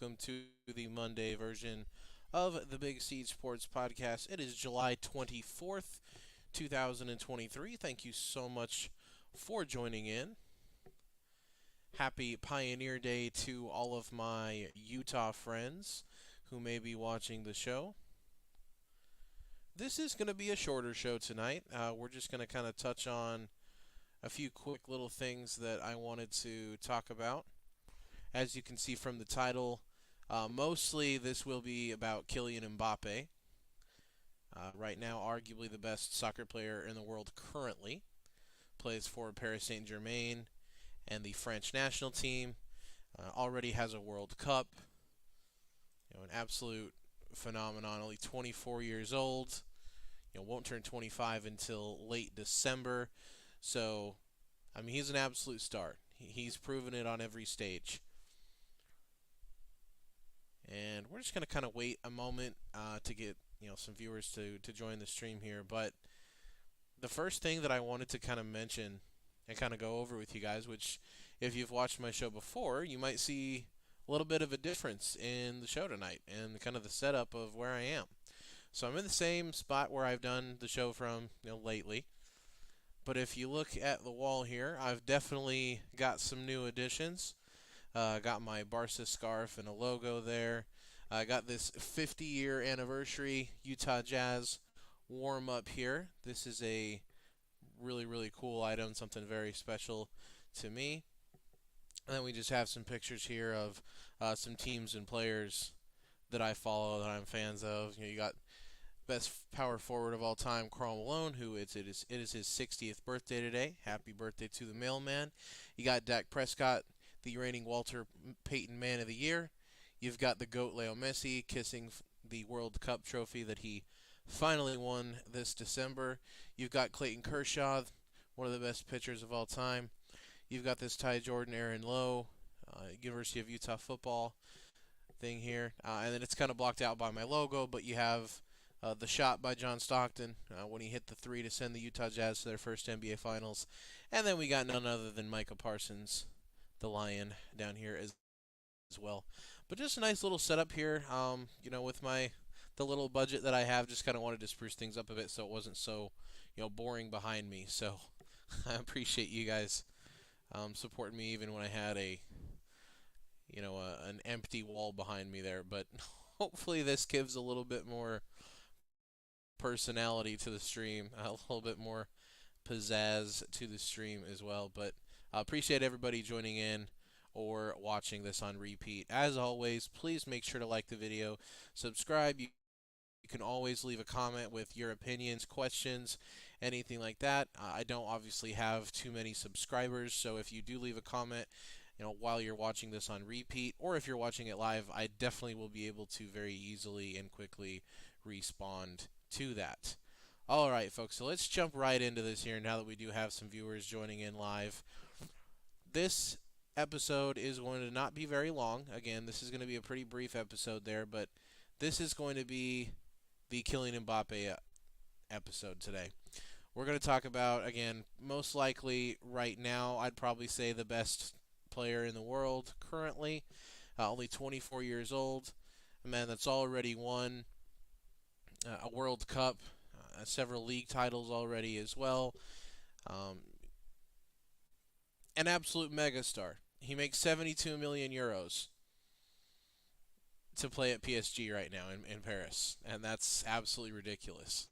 welcome to the Monday version of the Big Seed Sports Podcast. It is July 24th, 2023. Thank you so much for joining in. Happy Pioneer Day to all of my Utah friends who may be watching the show. This is going to be a shorter show tonight. We're just going to kind of touch on a few quick little things that I wanted to talk about. As you can see from the title, mostly this will be about Kylian Mbappé. Right now, arguably the best soccer player in the world currently. Plays for Paris Saint-Germain and the French national team. Already has a World Cup. An absolute phenomenon. Only 24 years old. Won't turn 25 until late December. So, he's an absolute star. He's proven it on every stage. And we're just going to kind of wait a moment to get some viewers to join the stream here. But the first thing that I wanted to kind of mention and kind of go over with you guys, which if you've watched my show before, you might see a little bit of a difference in the show tonight and kind of the setup of where I am. So I'm in the same spot where I've done the show from lately. But if you look at the wall here, I've definitely got some new additions. Got my Barca scarf and a logo there. I got this 50-year anniversary Utah Jazz warm-up here. This is a really, really cool item, something very special to me. And then we just have some pictures here of some teams and players that I follow, that I'm fans of. You got best power forward of all time, Karl Malone, who it is his 60th birthday today. Happy birthday to the mailman. You got Dak Prescott, the reigning Walter Payton Man of the Year. You've got the GOAT Leo Messi kissing the World Cup trophy that he finally won this December. You've got Clayton Kershaw, one of the best pitchers of all time. You've got this Ty Jordan, Aaron Lowe, University of Utah football thing here. And then it's kind of blocked out by my logo, but you have the shot by John Stockton when he hit the three to send the Utah Jazz to their first NBA Finals. And then we got none other than Micah Parsons, the Lion, down here as well. But just a nice little setup here, with the little budget that I have. Just kind of wanted to spruce things up a bit so it wasn't so, boring behind me. So I appreciate you guys supporting me even when I had an empty wall behind me there. But hopefully this gives a little bit more personality to the stream, a little bit more pizzazz to the stream as well. But I appreciate everybody joining in or watching this on repeat. As always, please make sure to like the video, subscribe. You can always leave a comment with your opinions, questions, anything like that. I don't obviously have too many subscribers, so if you do leave a comment, while you're watching this on repeat, or if you're watching it live, I definitely will be able to very easily and quickly respond to that. All right, folks, so let's jump right into this here now that we do have some viewers joining in live. This episode is going to not be very long. Again, this is going to be a pretty brief episode there, but this is going to be the Kylian Mbappé episode today. We're going to talk about, again, most likely right now, I'd probably say the best player in the world currently. Only 24 years old. A man that's already won a World Cup, several league titles already as well. An absolute megastar. He makes 72 million euros to play at PSG right now in Paris, and that's absolutely ridiculous.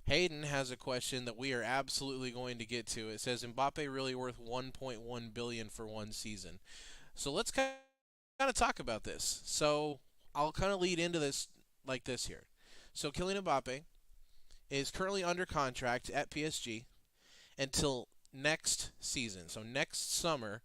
Hayden has a question that we are absolutely going to get to. It says, Mbappe really worth 1.1 billion for one season? So let's kind of talk about this. So I'll kind of lead into this like this here. So Kylian Mbappe is currently under contract at PSG until next season. So next summer,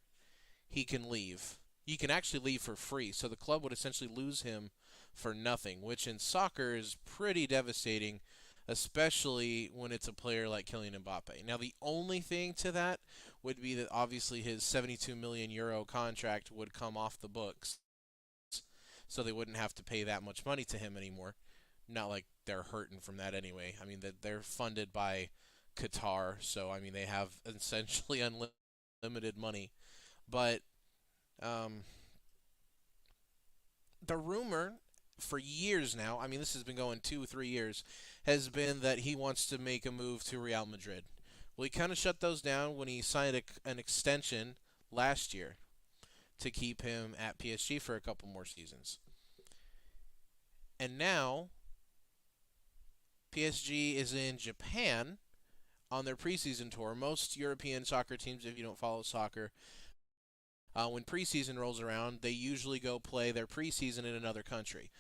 he can leave. He can actually leave for free. So the club would essentially lose him for nothing, which in soccer is pretty devastating, especially when it's a player like Kylian Mbappe. Now, the only thing to that would be that obviously his 72 million euro contract would come off the books, so they wouldn't have to pay that much money to him anymore. Not like they're hurting from that anyway. They're funded by Qatar, so they have essentially unlimited money. But the rumor for years now, I mean, this has been going 2, 3 years, has been that he wants to make a move to Real Madrid. Well, he kind of shut those down when he signed an extension last year to keep him at PSG for a couple more seasons. And now PSG is in Japan on their preseason tour. Most European soccer teams, if you don't follow soccer, when preseason rolls around, they usually go play their preseason in another country.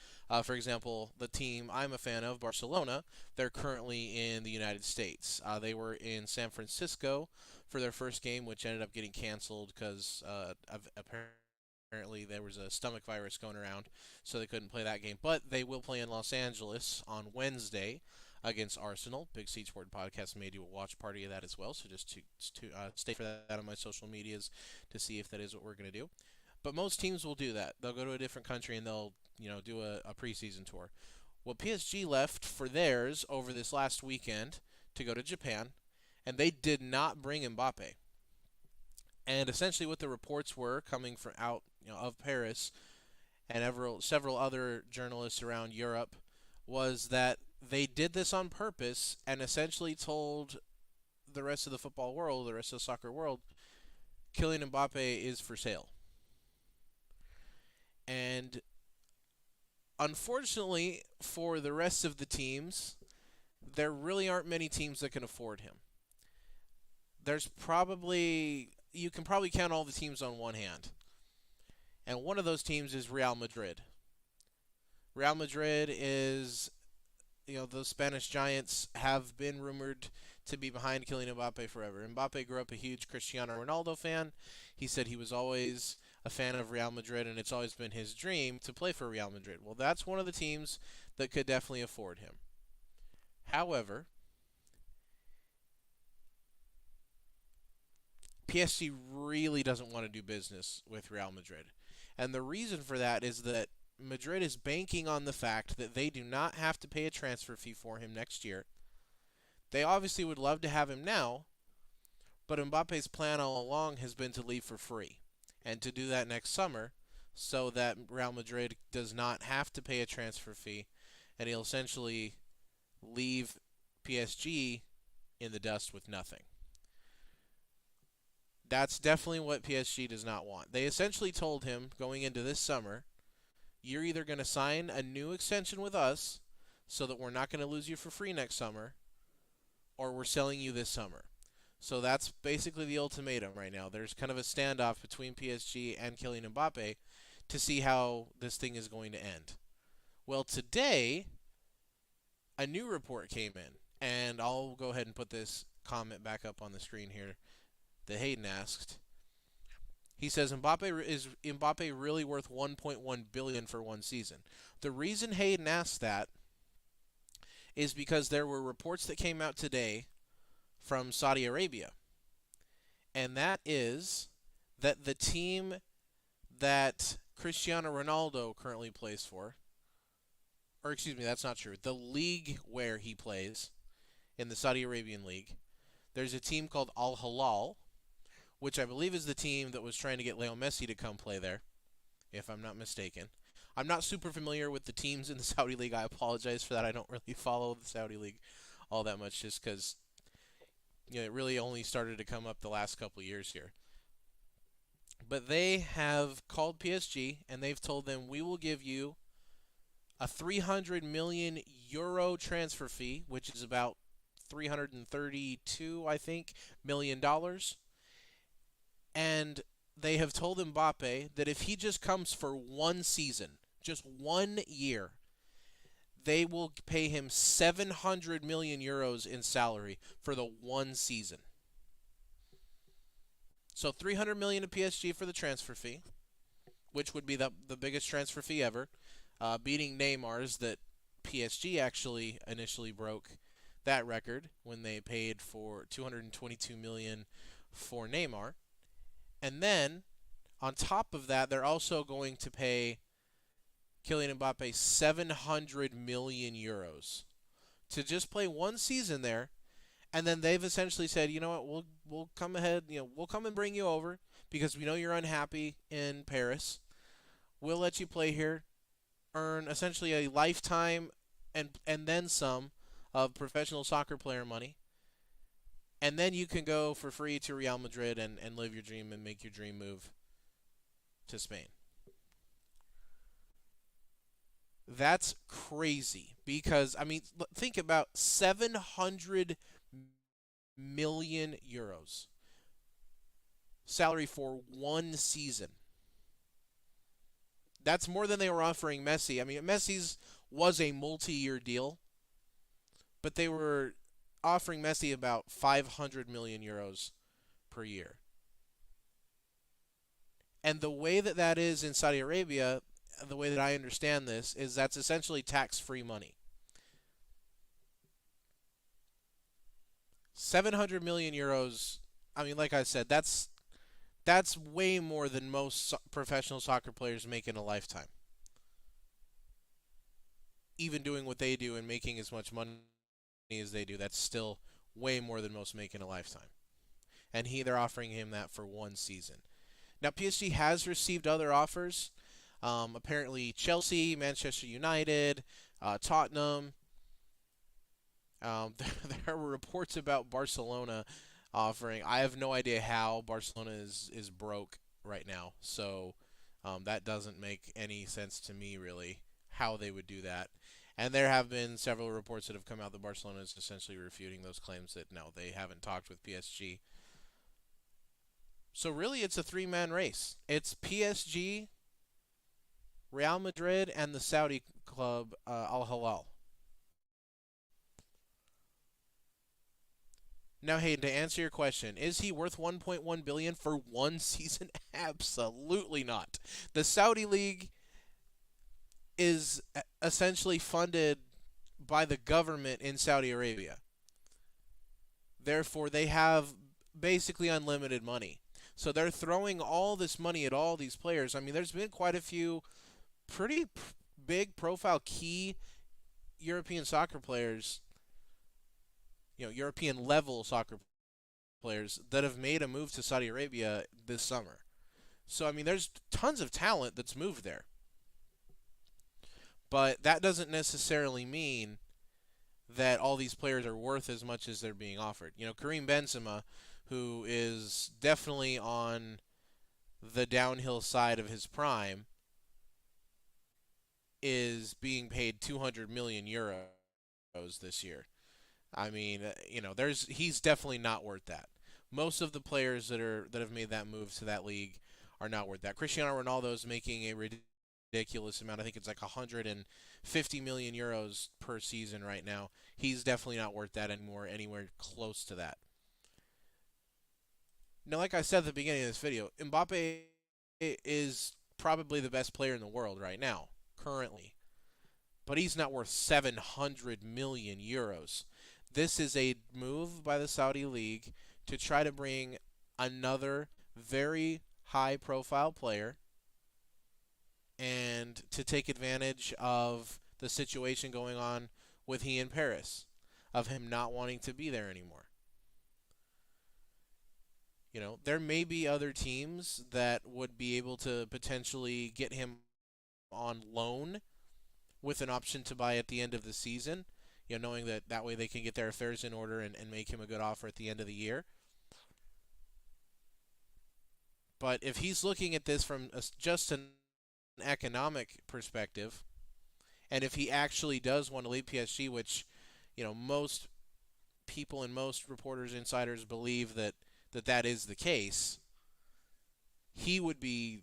For example, the team I'm a fan of, Barcelona, they're currently in the United States. They were in San Francisco for their first game, which ended up getting canceled because apparently there was a stomach virus going around, so they couldn't play that game. But they will play in Los Angeles on Wednesday against Arsenal. Big Seat Sport Podcast may do a watch party of that as well, so just to stay for that on my social medias to see if that is what we're going to do. But most teams will do that. They'll go to a different country and they'll do a preseason tour. Well, PSG left for theirs over this last weekend to go to Japan, and they did not bring Mbappe. And essentially, what the reports were coming from out of Paris and several other journalists around Europe was that they did this on purpose and essentially told the rest of the football world, the rest of the soccer world, Kylian Mbappe is for sale. And unfortunately for the rest of the teams, there really aren't many teams that can afford him. You can probably count all the teams on one hand. And one of those teams is Real Madrid. Real Madrid is, those Spanish giants have been rumored to be behind Kylian Mbappe forever. Mbappe grew up a huge Cristiano Ronaldo fan. He said he was always a fan of Real Madrid, and it's always been his dream to play for Real Madrid. Well, that's one of the teams that could definitely afford him. However, PSG really doesn't want to do business with Real Madrid. And the reason for that is that Madrid is banking on the fact that they do not have to pay a transfer fee for him next year. They obviously would love to have him now, but Mbappe's plan all along has been to leave for free and to do that next summer so that Real Madrid does not have to pay a transfer fee, and he'll essentially leave PSG in the dust with nothing. That's definitely what PSG does not want. They essentially told him going into this summer, you're either going to sign a new extension with us so that we're not going to lose you for free next summer, or we're selling you this summer. So that's basically the ultimatum right now. There's kind of a standoff between PSG and Kylian Mbappe to see how this thing is going to end. Well, today, a new report came in, and I'll go ahead and put this comment back up on the screen here that Hayden asked. He says, is Mbappe really worth $1.1 billion for one season? The reason Hayden asked that is because there were reports that came out today from Saudi Arabia. And that is that the team that Cristiano Ronaldo currently plays for, or excuse me, that's not true, the league where he plays in the Saudi Arabian League, there's a team called Al Hilal, which I believe is the team that was trying to get Leo Messi to come play there, if I'm not mistaken. I'm not super familiar with the teams in the Saudi League. I apologize for that. I don't really follow the Saudi League all that much just because it really only started to come up the last couple of years here. But they have called PSG, and they've told them, we will give you a 300 million euro transfer fee, which is about 332, I think, million dollars. And they have told Mbappe that if he just comes for one season, just 1 year, they will pay him 700 million euros in salary for the one season. So 300 million to PSG for the transfer fee, which would be the biggest transfer fee ever, beating Neymar's that PSG actually initially broke that record when they paid for 222 million for Neymar. And then, on top of that, they're also going to pay Kylian Mbappe 700 million euros to just play one season there. And then they've essentially said, you know what, we'll come ahead, we'll come and bring you over because we know you're unhappy in Paris. We'll let you play here earn essentially a lifetime and then some of professional soccer player money, and then you can go for free to Real Madrid and live your dream and make your dream move to Spain. That's crazy because I mean, think about 700 million euros salary for one season. That's more than they were offering Messi. I mean, Messi's was a multi-year deal, but they were offering Messi about 500 million euros per year. And the way that that is in Saudi Arabia, the way that I understand this, is that's essentially tax-free money. 700 million euros, I mean, like I said, that's way more than most professional soccer players make in a lifetime. Even doing what they do and making as much money as they do, that's still way more than most make in a lifetime. And they're offering him that for one season. Now, PSG has received other offers. Apparently, Chelsea, Manchester United, Tottenham. There were reports about Barcelona offering. I have no idea how Barcelona is broke right now, so that doesn't make any sense to me really how they would do that. And there have been several reports that have come out that Barcelona is essentially refuting those claims that no, they haven't talked with PSG. So really, it's a three-man race. It's PSG, Real Madrid, and the Saudi club Al Hilal. Now, Hayden, to answer your question, is he worth 1.1 billion for one season? Absolutely not. The Saudi league is essentially funded by the government in Saudi Arabia. Therefore, they have basically unlimited money. So they're throwing all this money at all these players. I mean, there's been quite a few pretty big profile key European soccer players, European level soccer players that have made a move to Saudi Arabia this summer. So, I mean, there's tons of talent that's moved there. But that doesn't necessarily mean that all these players are worth as much as they're being offered. Karim Benzema, who is definitely on the downhill side of his prime, is being paid 200 million euros this year. I mean, he's definitely not worth that. Most of the players that have made that move to that league are not worth that. Cristiano Ronaldo is making a ridiculous amount. I think it's like 150 million euros per season right now. He's definitely not worth that anymore, anywhere close to that. Now, like I said at the beginning of this video, Mbappe is probably the best player in the world right now, currently. But he's not worth 700 million euros. This is a move by the Saudi League to try to bring another very high-profile player and to take advantage of the situation going on with he in Paris, of him not wanting to be there anymore. There may be other teams that would be able to potentially get him on loan with an option to buy at the end of the season, knowing that way they can get their affairs in order and make him a good offer at the end of the year. But if he's looking at this from just an economic perspective, and if he actually does want to leave PSG, which, most people and most reporters, insiders believe that is the case, he would be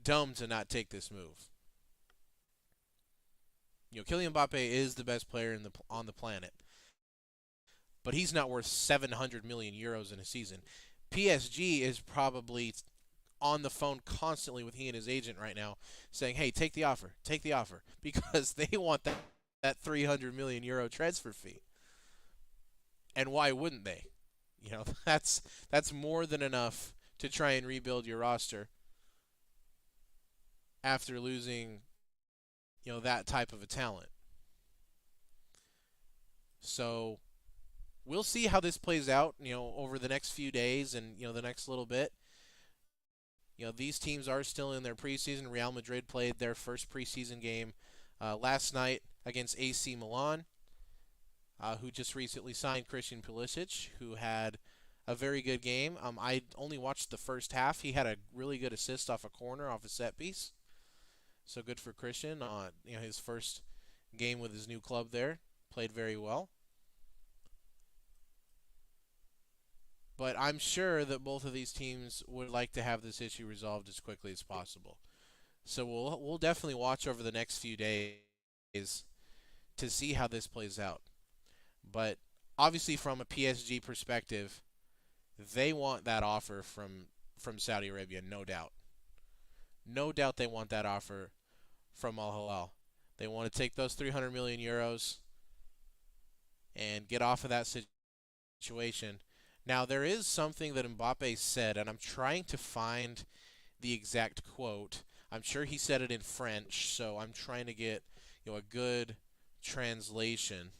dumb to not take this move. Kylian Mbappé is the best player on the planet, but he's not worth 700 million euros in a season. PSG is probably on the phone constantly with he and his agent right now, saying, "Hey, take the offer, because they want that 300 million euro transfer fee." And why wouldn't they? That's more than enough to try and rebuild your roster after losing that type of a talent. So we'll see how this plays out, over the next few days and, the next little bit. These teams are still in their preseason. Real Madrid played their first preseason game last night against AC Milan, who just recently signed Christian Pulisic, who had a very good game. I only watched the first half. He had a really good assist off a corner, off a set piece. So good for Christian. His first game with his new club there, played very well. But I'm sure that both of these teams would like to have this issue resolved as quickly as possible. So we'll definitely watch over the next few days to see how this plays out. But obviously, from a PSG perspective, they want that offer from Saudi Arabia, no doubt. No doubt they want that offer from Al Hilal. They want to take those 300 million euros and get off of that situation. Now, there is something that Mbappe said, and I'm trying to find the exact quote. I'm sure he said it in French, so I'm trying to get a good translation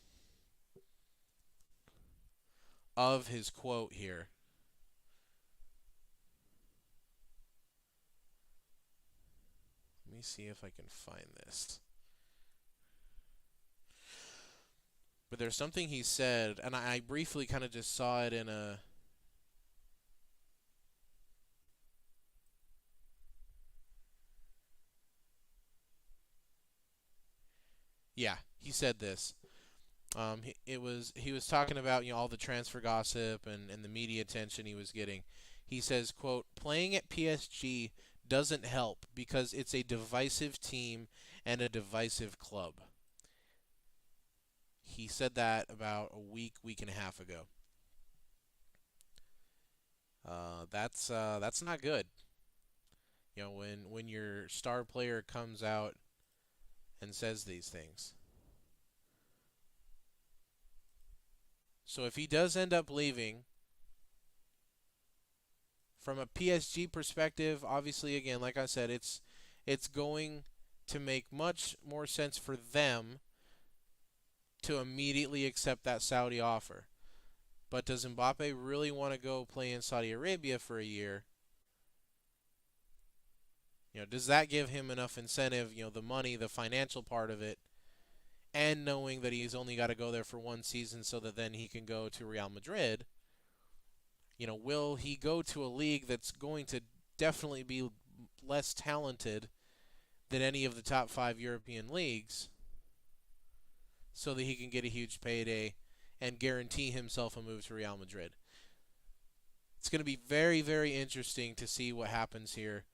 of his quote here. Let me see if I can find this. But there's something he said, and I briefly kind of just saw it in a. Yeah, he said this. He was talking about all the transfer gossip and the media attention he was getting. He says, "quote Playing at PSG doesn't help because it's a divisive team and a divisive club." He said that about a week and a half ago. That's not good. When your star player comes out and says these things. So if he does end up leaving, from a PSG perspective, obviously, again, like I said, it's going to make much more sense for them to immediately accept that Saudi offer. But does Mbappe really want to go play in Saudi Arabia for a year? Does that give him enough incentive, the money, the financial part of it, and knowing that he's only got to go there for one season so that then he can go to Real Madrid? Will he go to a league that's going to definitely be less talented than any of the top 5 European leagues so that he can get a huge payday and guarantee himself a move to Real Madrid? It's going to be very, very interesting to see what happens here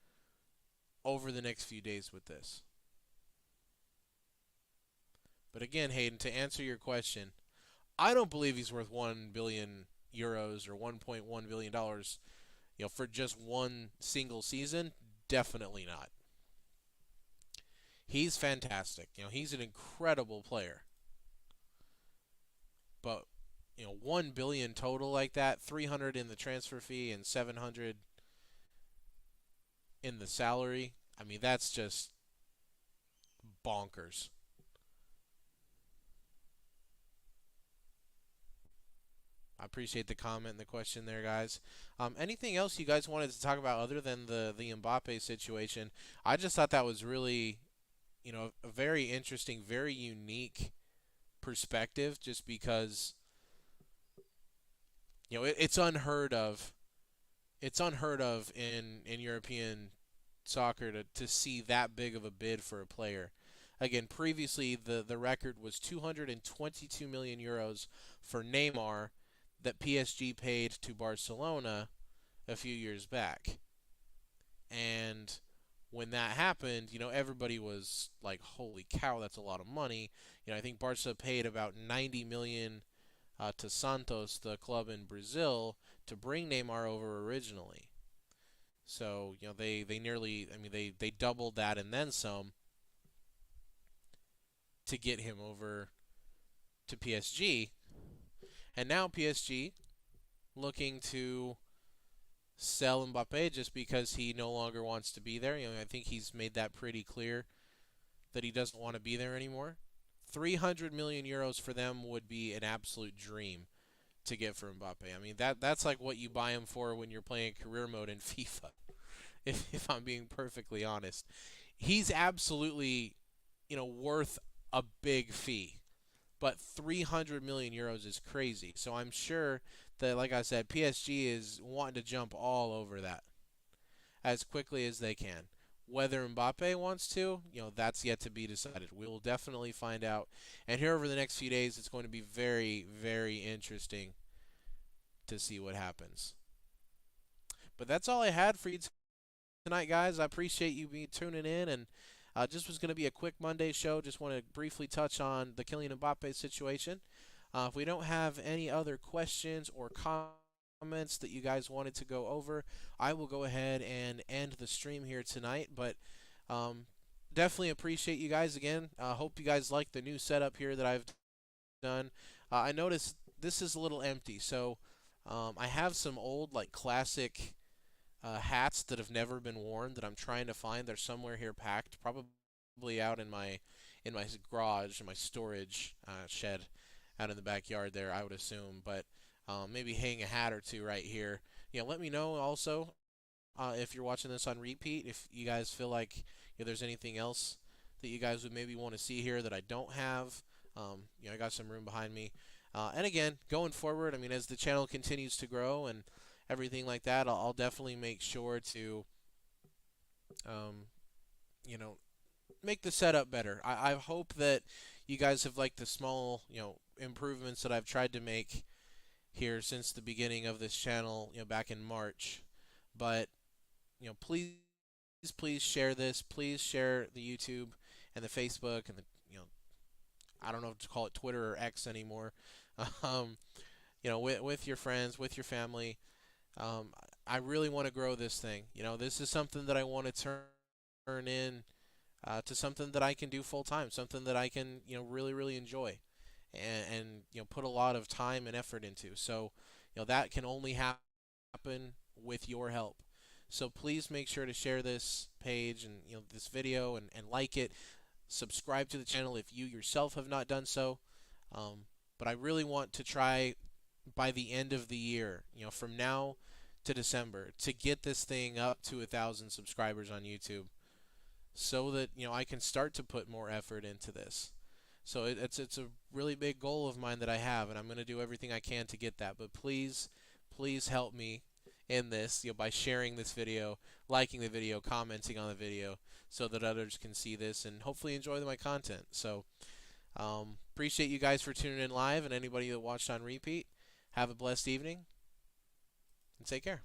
over the next few days with this. But again, Hayden, to answer your question, I don't believe he's worth 1 billion euros or 1.1 billion dollars, for just one single season. Definitely not. He's fantastic. He's an incredible player. But 1 billion total like that, 300 in the transfer fee and 700 in the salary. I mean, that's just bonkers. I appreciate the comment and the question there, guys. Anything else you guys wanted to talk about other than the Mbappe situation? I just thought that was really, a very interesting, very unique perspective, just because, it's unheard of. It's unheard of in European soccer to see that big of a bid for a player. Again, previously the record was 222 million euros for Neymar that PSG paid to Barcelona a few years back. And when that happened, everybody was like, "Holy cow, that's a lot of money." I think Barca paid about 90 million to Santos, the club in Brazil, to bring Neymar over originally. So, they nearly, I mean, they doubled that and then some to get him over to PSG. And now PSG looking to sell Mbappe just because he no longer wants to be there. I think he's made that pretty clear that he doesn't want to be there anymore. 300 million euros for them would be an absolute dream to get for Mbappe. I mean, that's like what you buy him for when you're playing career mode in FIFA, if I'm being perfectly honest. He's absolutely worth a big fee. But 300 million euros is crazy. So I'm sure that, like I said, PSG is wanting to jump all over that as quickly as they can. Whether Mbappe wants to, that's yet to be decided. We will definitely find out. And here over the next few days, it's going to be very, very interesting to see what happens. But that's all I had for you tonight, guys. I appreciate you tuning in, and just was going to be a quick Monday show. Just want to briefly touch on the Kylian Mbappé situation. If we don't have any other questions or comments that you guys wanted to go over, I will go ahead and end the stream here tonight. But um, definitely appreciate you guys again. Hope you guys like the new setup here that I've done. I noticed this is a little empty, so I have some old, like, classic hats that have never been worn that I'm trying to find. They're somewhere here packed, probably out in my garage, in my storage shed out in the backyard there, I would assume. But maybe hang a hat or two right here. Let me know also if you're watching this on repeat, if you guys feel like there's anything else that you guys would maybe want to see here that I don't have. I got some room behind me. And again, going forward, I mean, as the channel continues to grow and everything like that, I'll definitely make sure to, um, you know, make the setup better. I hope that you guys have liked the small, improvements that I've tried to make here since the beginning of this channel, back in March. But, please, please share this. Please share the YouTube and the Facebook and the, I don't know if to call it Twitter or X anymore. um, with your friends, with your family. Um, I really want to grow this thing. This is something that I want to turn in to something that I can do full time, something that I can, really, really enjoy, and put a lot of time and effort into. So, that can only happen with your help. So please make sure to share this page and this video and like it. Subscribe to the channel if you yourself have not done so. Um, but I really want to try by the end of the year, from now to December, to get this thing up to 1,000 subscribers on YouTube, so that I can start to put more effort into this. So it's a really big goal of mine that I have, and I'm going to do everything I can to get that. But please, please help me in this, by sharing this video, liking the video, commenting on the video, so that others can see this and hopefully enjoy my content. So appreciate you guys for tuning in live, and anybody that watched on repeat. Have a blessed evening, and take care.